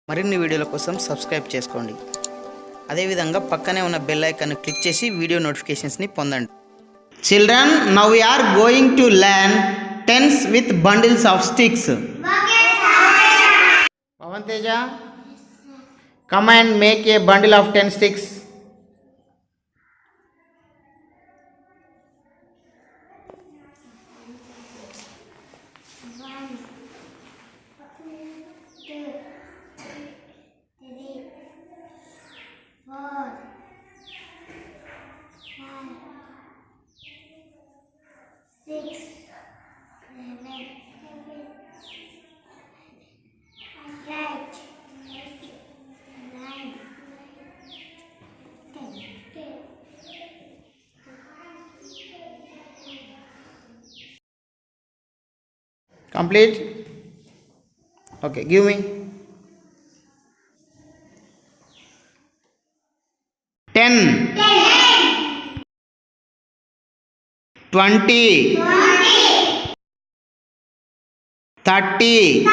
మరిన్ని వీడియోల కోసం సబ్స్క్రైబ్ చేసుకోండి. అదేవిధంగా పక్కనే ఉన్న బెల్ ఐకాన్ క్లిక్ చేసి వీడియో నోటిఫికేషన్స్ ని పొందండి. Children, now we are going to learn tens with bundles of sticks. Pavan Teja, come and make a bundle of 10 sticks. Complete? Okay, give me. 10, 20, 30,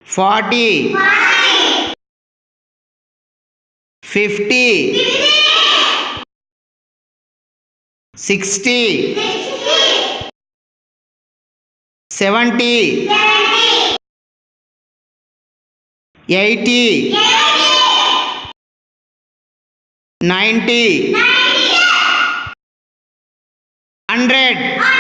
40, 50, 60, 70, 80, 90, 100,